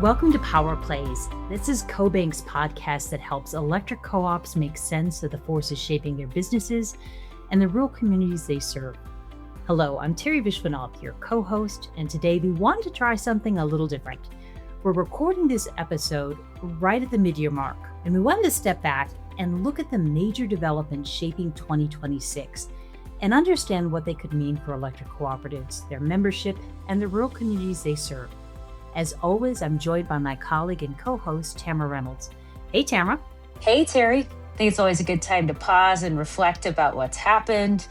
Welcome to Power Plays. This is CoBank's podcast that helps electric co-ops make sense of the forces shaping their businesses and the rural communities they serve. Hello, I'm Terry Vishwanath, your co-host, and today we wanted to try something a little different. We're recording this episode right at the midyear mark, and we wanted to step back and look at the major developments shaping 2026 and understand what they could mean for electric cooperatives, their membership, and the rural communities they serve. As always, I'm joined by my colleague and co-host, Tamara Reynolds. Hey, Tamara. Hey, Terry. I think it's always a good time to pause and reflect about what's happened,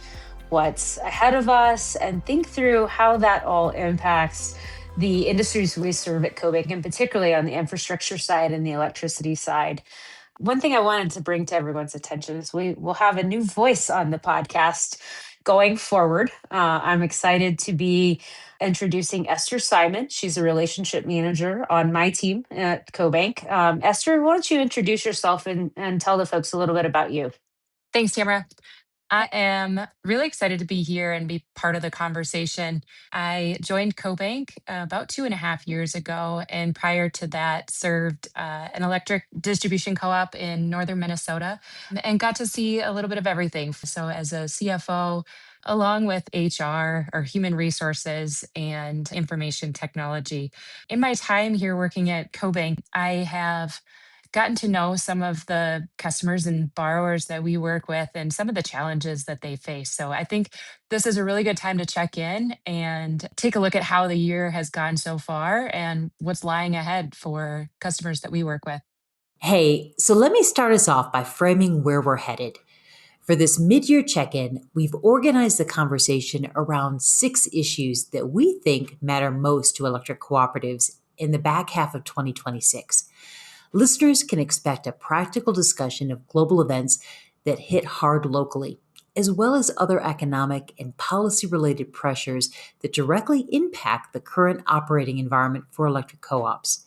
what's ahead of us, and think through how that all impacts the industries we serve at CoBank, and particularly on the infrastructure side and the electricity side. One thing I wanted to bring to everyone's attention is we will have a new voice on the podcast going forward. I'm excited to be introducing Esther Simon. She's a relationship manager on my team at CoBank. Esther, why don't you introduce yourself and tell the folks a little bit about you? Thanks, Tamara. I am really excited to be here and be part of the conversation. I joined CoBank about 2.5 years ago, and prior to that, served an electric distribution co-op in northern Minnesota and got to see a little bit of everything. So, as a CFO, along with HR or human resources and information technology. In my time here working at CoBank, I have gotten to know some of the customers and borrowers that we work with and some of the challenges that they face. So I think this is a really good time to check in and take a look at how the year has gone so far and what's lying ahead for customers that we work with. Hey, so let me start us off by framing where we're headed. For this mid-year check-in, we've organized the conversation around 6 issues that we think matter most to electric cooperatives in the back half of 2026. Listeners can expect a practical discussion of global events that hit hard locally, as well as other economic and policy-related pressures that directly impact the current operating environment for electric co-ops.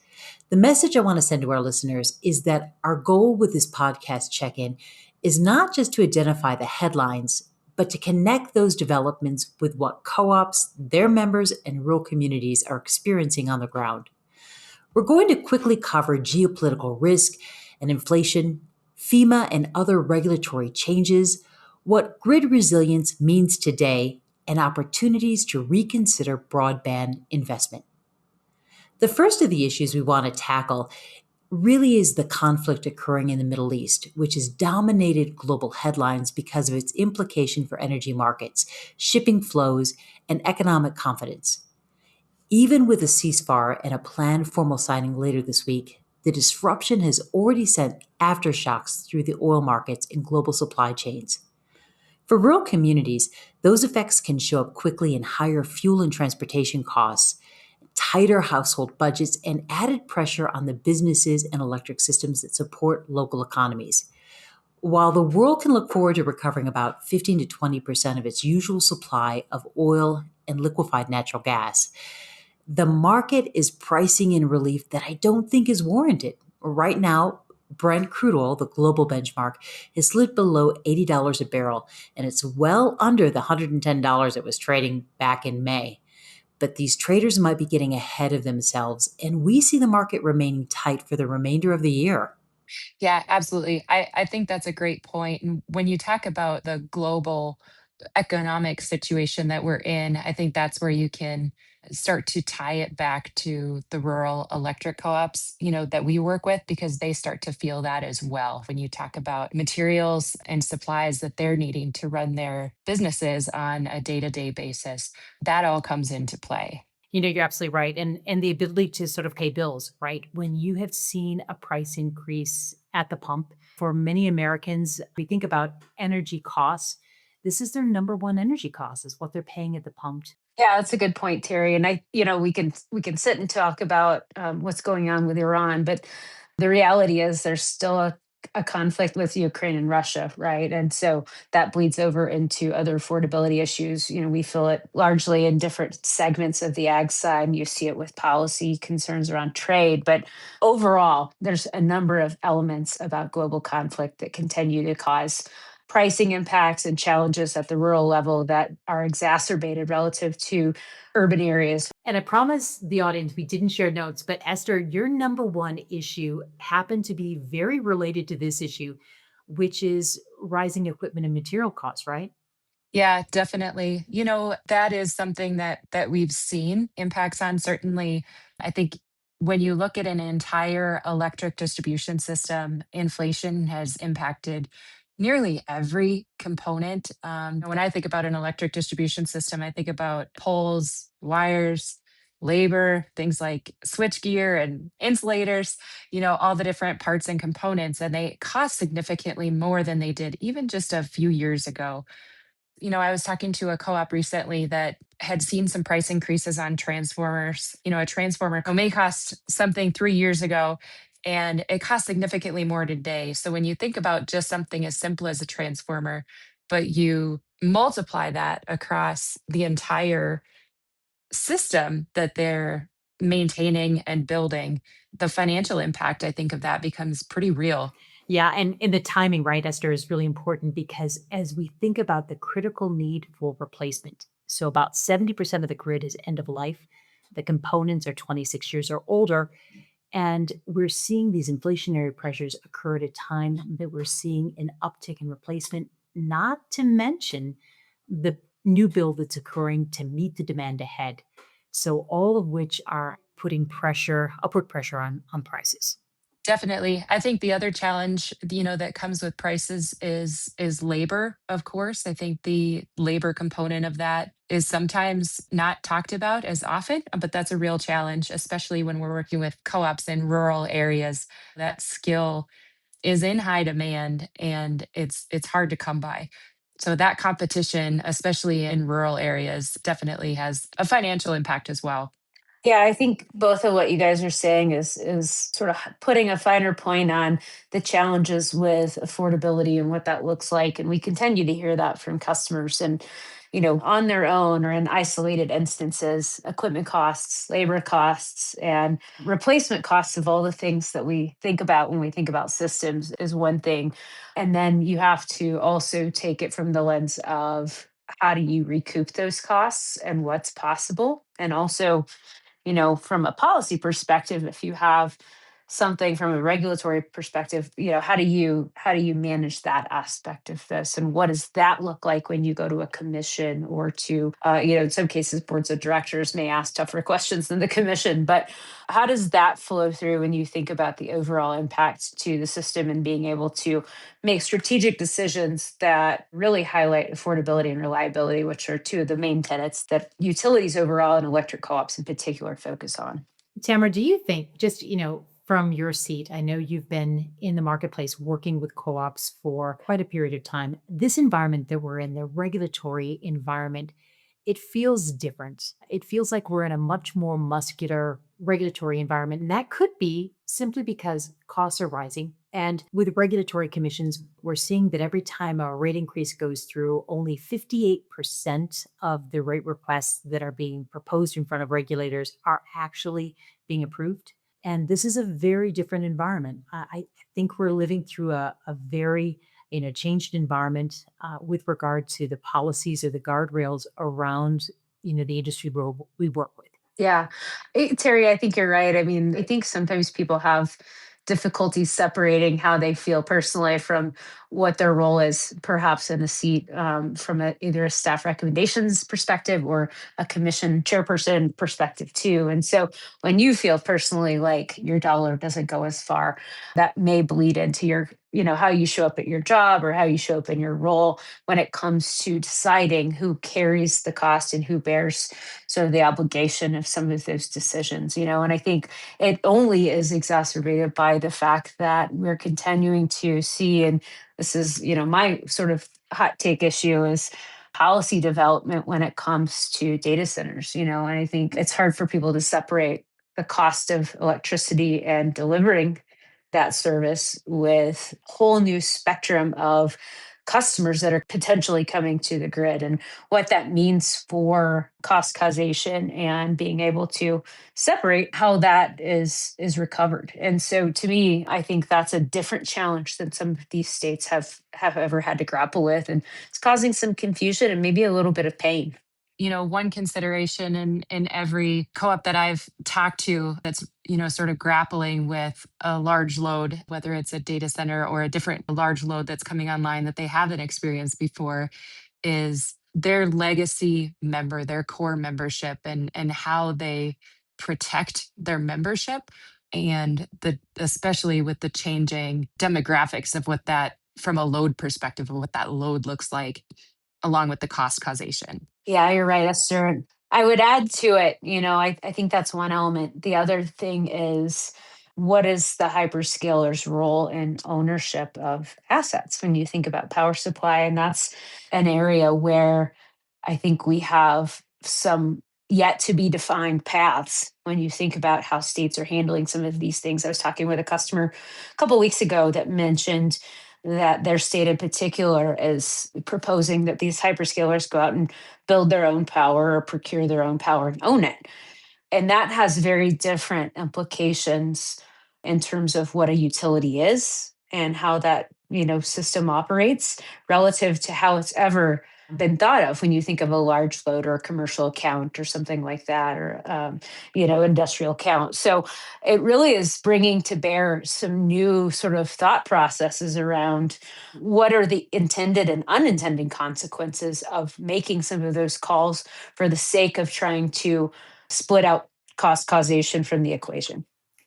The message I want to send to our listeners is that our goal with this podcast check-in is not just to identify the headlines, but to connect those developments with what co-ops, their members, and rural communities are experiencing on the ground. We're going to quickly cover geopolitical risk and inflation, FEMA and other regulatory changes, what grid resilience means today, and opportunities to reconsider broadband investment. The first of the issues we want to tackle really is the conflict occurring in the Middle East, which has dominated global headlines because of its implication for energy markets, shipping flows, and economic confidence. Even with a ceasefire and a planned formal signing later this week, the disruption has already sent aftershocks through the oil markets and global supply chains. For rural communities, those effects can show up quickly in higher fuel and transportation costs, tighter household budgets, and added pressure on the businesses and electric systems that support local economies. While the world can look forward to recovering about 15 to 20% of its usual supply of oil and liquefied natural gas, the market is pricing in relief that I don't think is warranted. Right now, Brent crude oil, the global benchmark, has slid below $80 a barrel, and it's well under the $110 it was trading back in May. But these traders might be getting ahead of themselves, and we see the market remaining tight for the remainder of the year. Yeah, absolutely. I think that's a great point. And when you talk about the global economic situation that we're in, I think that's where you can start to tie it back to the rural electric co-ops, that we work with, because they start to feel that as well. When you talk about materials and supplies that they're needing to run their businesses on a day-to-day basis, that all comes into play. You're absolutely right. And the ability to sort of pay bills, right? When you have seen a price increase at the pump, for many Americans, we think about energy costs. This is their number one energy cost, is what they're paying at the pump. Yeah, that's a good point, Terry. And we can sit and talk about what's going on with Iran, but the reality is there's still a conflict with Ukraine and Russia, right? And so that bleeds over into other affordability issues. We feel it largely in different segments of the ag side. You see it with policy concerns around trade, but overall, there's a number of elements about global conflict that continue to cause pricing impacts and challenges at the rural level that are exacerbated relative to urban areas. And I promise the audience we didn't share notes, but Esther, your number one issue happened to be very related to this issue, which is rising equipment and material costs, right? Yeah, definitely. That is something that we've seen impacts on. Certainly, I think when you look at an entire electric distribution system, inflation has impacted nearly every component. When I think about an electric distribution system, I think about poles, wires, labor, things like switchgear and insulators, all the different parts and components, and they cost significantly more than they did even just a few years ago. I was talking to a co-op recently that had seen some price increases on transformers. A transformer may cost something 3 years ago, and it costs significantly more today. So when you think about just something as simple as a transformer, but you multiply that across the entire system that they're maintaining and building, the financial impact, I think, of that becomes pretty real. Yeah, and the timing, right, Esther, is really important because as we think about the critical need for replacement, so about 70% of the grid is end of life. The components are 26 years or older. And we're seeing these inflationary pressures occur at a time that we're seeing an uptick in replacement, not to mention the new build that's occurring to meet the demand ahead. So all of which are putting upward pressure on prices. Definitely. I think the other challenge, that comes with prices is labor, of course. I think the labor component of that is sometimes not talked about as often, but that's a real challenge, especially when we're working with co-ops in rural areas. That skill is in high demand and it's hard to come by. So that competition, especially in rural areas, definitely has a financial impact as well. Yeah, I think both of what you guys are saying is sort of putting a finer point on the challenges with affordability and what that looks like. And we continue to hear that from customers and, on their own or in isolated instances, equipment costs, labor costs, and replacement costs of all the things that we think about when we think about systems is one thing. And then you have to also take it from the lens of how do you recoup those costs and what's possible. And also, from a policy perspective, if you have something from a regulatory perspective, how do you manage that aspect of this, and what does that look like when you go to a commission or to, in some cases, boards of directors may ask tougher questions than the commission, but how does that flow through when you think about the overall impact to the system and being able to make strategic decisions that really highlight affordability and reliability, which are two of the main tenets that utilities overall and electric co-ops in particular focus on. Tamara, do you think, just, from your seat, I know you've been in the marketplace working with co ops for quite a period of time. This environment that we're in, the regulatory environment, it feels different. It feels like we're in a much more muscular regulatory environment. And that could be simply because costs are rising. And with regulatory commissions, we're seeing that every time a rate increase goes through, only 58% of the rate requests that are being proposed in front of regulators are actually being approved. And this is a very different environment. I think we're living through a very changed environment with regard to the policies or the guardrails around the industry we work with. Yeah. Terry, I think you're right. I mean, I think sometimes people have difficulty separating how they feel personally from what their role is, perhaps in a seat, from either a staff recommendations perspective or a commission chairperson perspective, too. And so when you feel personally like your dollar doesn't go as far, that may bleed into how you show up at your job or how you show up in your role when it comes to deciding who carries the cost and who bears sort of the obligation of some of those decisions. And I think it only is exacerbated by the fact that we're continuing to see, and this is, my sort of hot take issue is policy development when it comes to data centers, and I think it's hard for people to separate the cost of electricity and delivering that service with whole new spectrum of customers that are potentially coming to the grid, and what that means for cost causation and being able to separate how that is recovered. And so to me, I think that's a different challenge than some of these states have ever had to grapple with, and it's causing some confusion and maybe a little bit of pain. One consideration in every co-op that I've talked to that's, sort of grappling with a large load, whether it's a data center or a different large load that's coming online that they haven't experienced before, is their legacy member, their core membership, and how they protect their membership, and the especially with the changing demographics of what that, from a load perspective, of what that load looks like, along with the cost causation. Yeah, you're right, Esther. I would add to it, I think that's one element. The other thing is, what is the hyperscaler's role in ownership of assets when you think about power supply? And that's an area where I think we have some yet to be defined paths when you think about how states are handling some of these things. I was talking with a customer a couple weeks ago that mentioned that their state in particular is proposing that these hyperscalers go out and build their own power or procure their own power and own it. And that has very different implications in terms of what a utility is and how that, system operates relative to how it's ever been thought of when you think of a large load or a commercial account or something like that, or industrial account. So it really is bringing to bear some new sort of thought processes around what are the intended and unintended consequences of making some of those calls for the sake of trying to split out cost causation from the equation.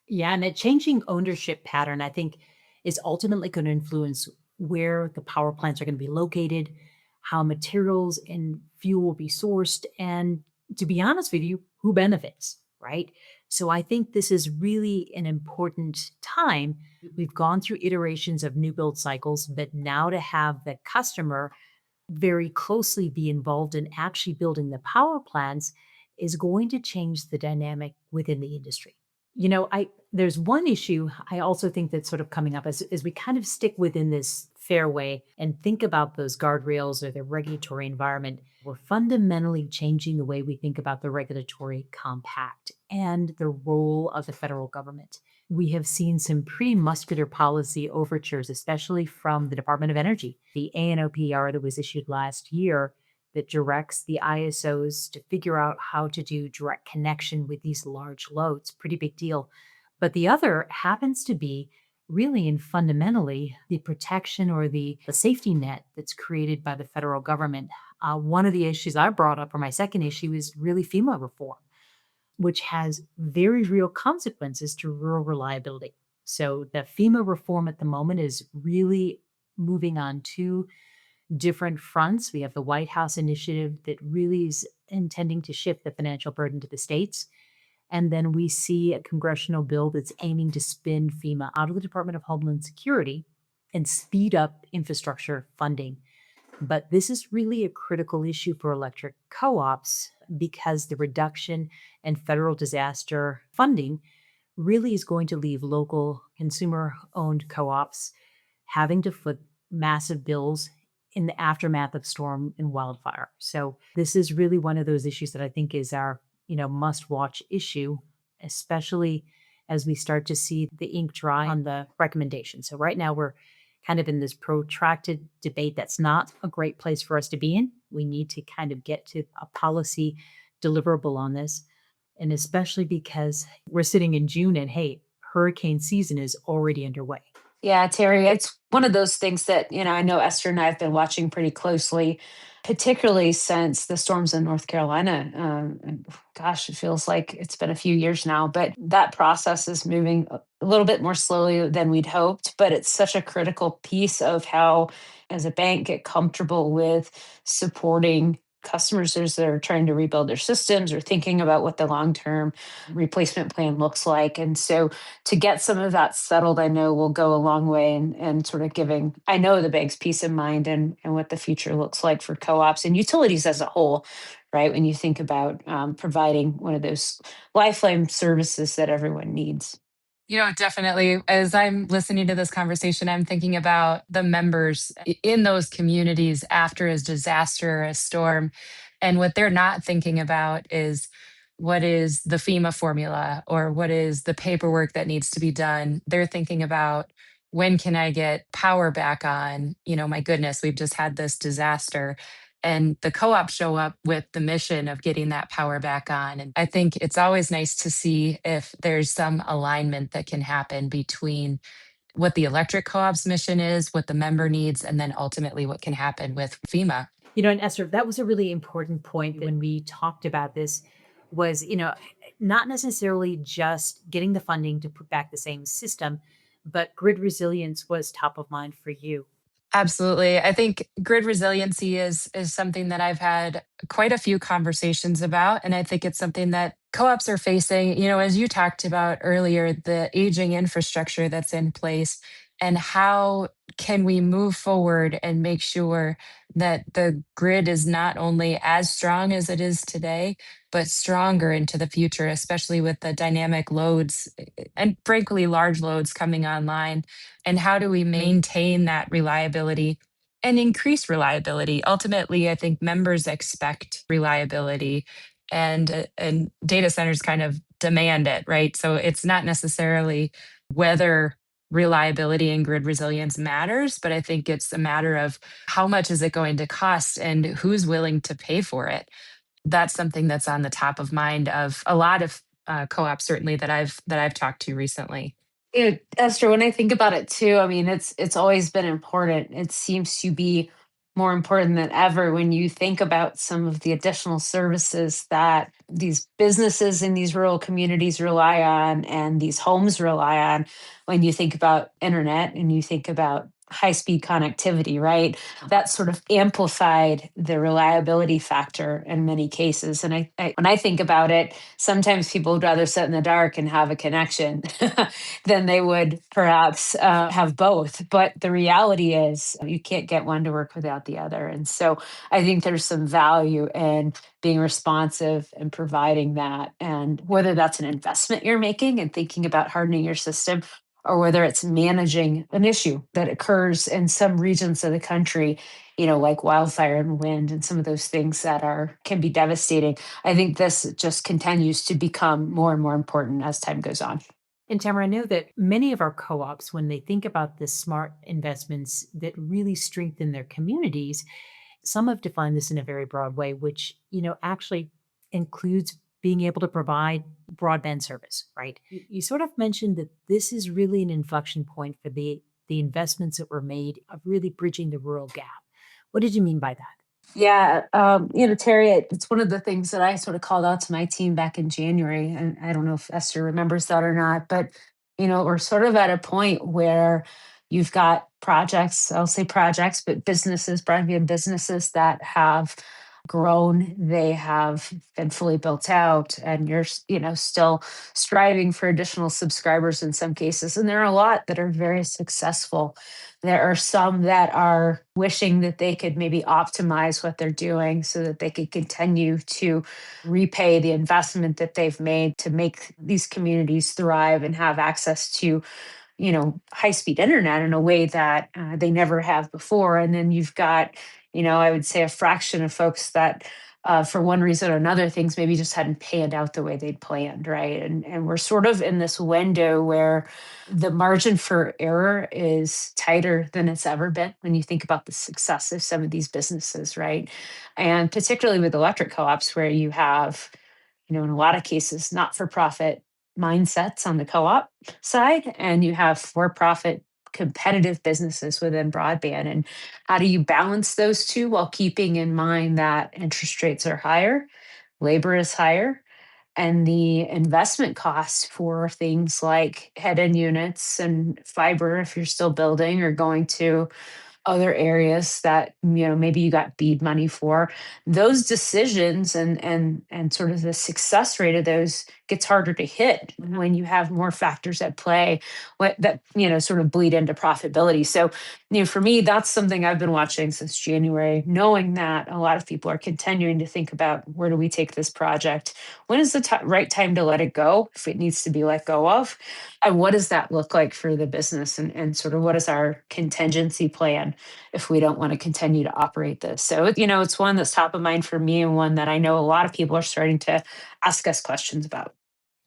Yeah, and a changing ownership pattern, I think, is ultimately going to influence where the power plants are going to be located, how materials and fuel will be sourced, and to be honest with you, who benefits, right? So I think this is really an important time. We've gone through iterations of new build cycles, but now to have the customer very closely be involved in actually building the power plants is going to change the dynamic within the industry. I there's one issue I also think that's sort of coming up as we kind of stick within this fairway and think about those guardrails or the regulatory environment. We're fundamentally changing the way we think about the regulatory compact and the role of the federal government. We have seen some pretty muscular policy overtures, especially from the Department of Energy. The ANOPR that was issued last year that directs the ISOs to figure out how to do direct connection with these large loads. Pretty big deal. But the other happens to be really and fundamentally the protection or the safety net that's created by the federal government. One of the issues I brought up, or my second issue, is really FEMA reform, which has very real consequences to rural reliability. So the FEMA reform at the moment is really moving on two different fronts. We have the White House initiative that really is intending to shift the financial burden to the states. And then we see a congressional bill that's aiming to spin FEMA out of the Department of Homeland Security and speed up infrastructure funding. But this is really a critical issue for electric co ops because the reduction in federal disaster funding really is going to leave local consumer owned co ops having to foot massive bills in the aftermath of storm and wildfire. So this is really one of those issues that I think is our, must watch issue, especially as we start to see the ink dry on the recommendation. So right now we're kind of in this protracted debate that's not a great place for us to be in. We need to kind of get to a policy deliverable on this. And especially because we're sitting in June and hey, hurricane season is already underway. Yeah, Terry, it's one of those things that, I know Esther and I have been watching pretty closely, particularly since the storms in North Carolina. And gosh, it feels like it's been a few years now, but that process is moving a little bit more slowly than we'd hoped. But it's such a critical piece of how, as a bank, get comfortable with supporting customers as they're trying to rebuild their systems or thinking about what the long term replacement plan looks like. And so to get some of that settled, I know will go a long way and sort of giving, I know, the bank's peace of mind and what the future looks like for co-ops and utilities as a whole, right? When you think about providing one of those lifeline services that everyone needs. Definitely. As I'm listening to this conversation, I'm thinking about the members in those communities after a disaster, a storm. And what they're not thinking about is what is the FEMA formula or what is the paperwork that needs to be done. They're thinking about when can I get power back on? My goodness, we've just had this disaster. And the co op show up with the mission of getting that power back on. And I think it's always nice to see if there's some alignment that can happen between what the electric co op's mission is, what the member needs, and then ultimately what can happen with FEMA. And Esther, that was a really important point when we talked about this was, not necessarily just getting the funding to put back the same system, but grid resilience was top of mind for you. Absolutely. I think grid resiliency is something that I've had quite a few conversations about. And I think it's something that co-ops are facing, as you talked about earlier, the aging infrastructure that's in place and how can we move forward and make sure that the grid is not only as strong as it is today, but stronger into the future, especially with the dynamic loads and frankly large loads coming online, and how do we maintain that reliability and increase reliability? Ultimately, I think members expect reliability, and data centers kind of demand it, right? So it's not necessarily whether reliability and grid resilience matters, but I think it's a matter of how much is it going to cost and who's willing to pay for it. That's something that's on the top of mind of a lot of co-ops, certainly that I've talked to recently. Esther, when I think about it too, I mean, it's always been important. It seems to be more important than ever when you think about some of the additional services that these businesses in these rural communities rely on and these homes rely on. When you think about internet and you think about high speed connectivity, right? That sort of amplified the reliability factor in many cases. And when I think about it, sometimes people would rather sit in the dark and have a connection than they would perhaps have both. But the reality is, you can't get one to work without the other. And so I think there's some value in being responsive and providing that. And whether that's an investment you're making and thinking about hardening your system, or whether it's managing an issue that occurs in some regions of the country, like wildfire and wind and some of those things that can be devastating. I think this just continues to become more and more important as time goes on. And Tamara, I know that many of our co ops, when they think about the smart investments that really strengthen their communities, some have defined this in a very broad way, which, actually includes being able to provide broadband service, right? You sort of mentioned that this is really an inflection point for the investments that were made of really bridging the rural gap. What did you mean by that? Yeah, Terry, it's one of the things that I sort of called out to my team back in January, and I don't know if Esther remembers that or not, but we're sort of at a point where you've got projects, I'll say projects, but businesses, broadband businesses that have grown, they have been fully built out, and you're, still striving for additional subscribers in some cases. And there are a lot that are very successful. There are some that are wishing that they could maybe optimize what they're doing so that they could continue to repay the investment that they've made to make these communities thrive and have access to high speed internet in a way that they never have before. And then you've got, I would say a fraction of folks that, for one reason or another, things maybe just hadn't panned out the way they'd planned, right? And we're sort of in this window where the margin for error is tighter than it's ever been when you think about the success of some of these businesses, right? And particularly with electric co-ops, where you have, in a lot of cases, not for profit mindsets on the co op side, and you have for profit competitive businesses within broadband. And how do you balance those two while keeping in mind that interest rates are higher, labor is higher, and the investment costs for things like head end units and fiber, if you're still building, are going to other areas that maybe you got BEAD money for. Those decisions and sort of the success rate of those gets harder to hit when you have more factors at play that sort of bleed into profitability. So for me, that's something I've been watching since January, knowing that a lot of people are continuing to think about, where do we take this project? When is the right time to let it go if it needs to be let go of? And what does that look like for the business, and sort of what is our contingency plan if we don't want to continue to operate this? So, it's one that's top of mind for me, and one that I know a lot of people are starting to ask us questions about.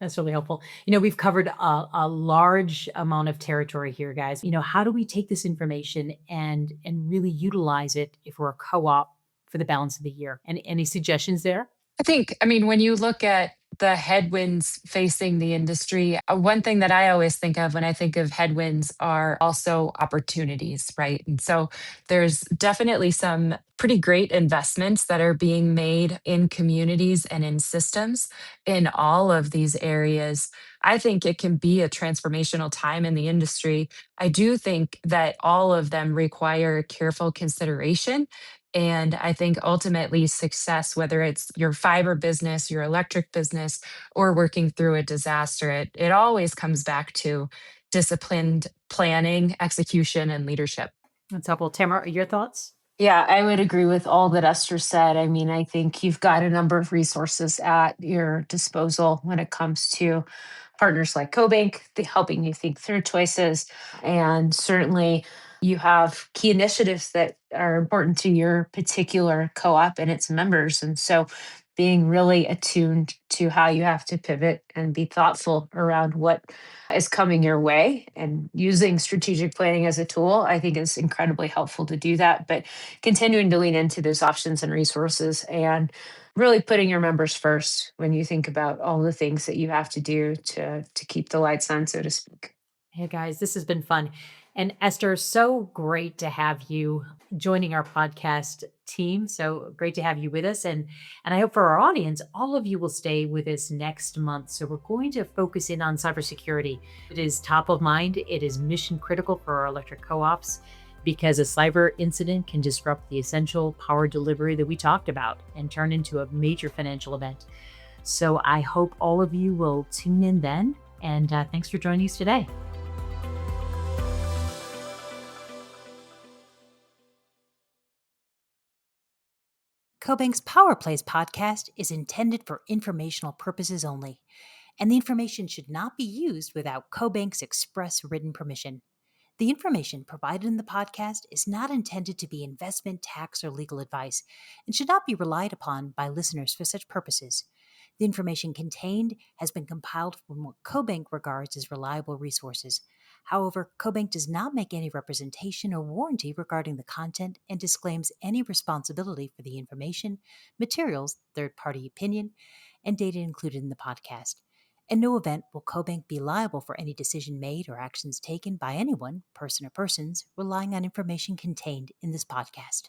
That's really helpful. We've covered a large amount of territory here, guys. How do we take this information and really utilize it if we're a co-op for the balance of the year? And any suggestions there? I mean, when you look at the headwinds facing the industry, one thing that I always think of when I think of headwinds are also opportunities, right? And so there's definitely some pretty great investments that are being made in communities and in systems in all of these areas. I think it can be a transformational time in the industry. I do think that all of them require careful consideration, and I think ultimately success, whether it's your fiber business, your electric business, or working through a disaster, it always comes back to disciplined planning, execution, and leadership. That's helpful. Tamara, your thoughts? Yeah, I would agree with all that Esther said. I mean, I think you've got a number of resources at your disposal when it comes to partners like CoBank, helping you think through choices. And certainly you have key initiatives that are important to your particular co op and its members. And so being really attuned to how you have to pivot and be thoughtful around what is coming your way, and using strategic planning as a tool, I think is incredibly helpful to do that. But continuing to lean into those options and resources, and really putting your members first when you think about all the things that you have to do to keep the lights on, so to speak. Hey guys, this has been fun. And Esther, so great to have you joining our podcast team. So great to have you with us. And I hope for our audience, all of you will stay with us next month. So we're going to focus in on cybersecurity. It is top of mind. It is mission critical for our electric co-ops, because a cyber incident can disrupt the essential power delivery that we talked about and turn into a major financial event. So I hope all of you will tune in then. And thanks for joining us today. CoBank's Power Plays podcast is intended for informational purposes only, and the information should not be used without CoBank's express written permission. The information provided in the podcast is not intended to be investment, tax, or legal advice, and should not be relied upon by listeners for such purposes. The information contained has been compiled from what CoBank regards as reliable resources. However, CoBank does not make any representation or warranty regarding the content and disclaims any responsibility for the information, materials, third-party opinion, and data included in the podcast. In no event will CoBank be liable for any decision made or actions taken by anyone, person or persons, relying on information contained in this podcast.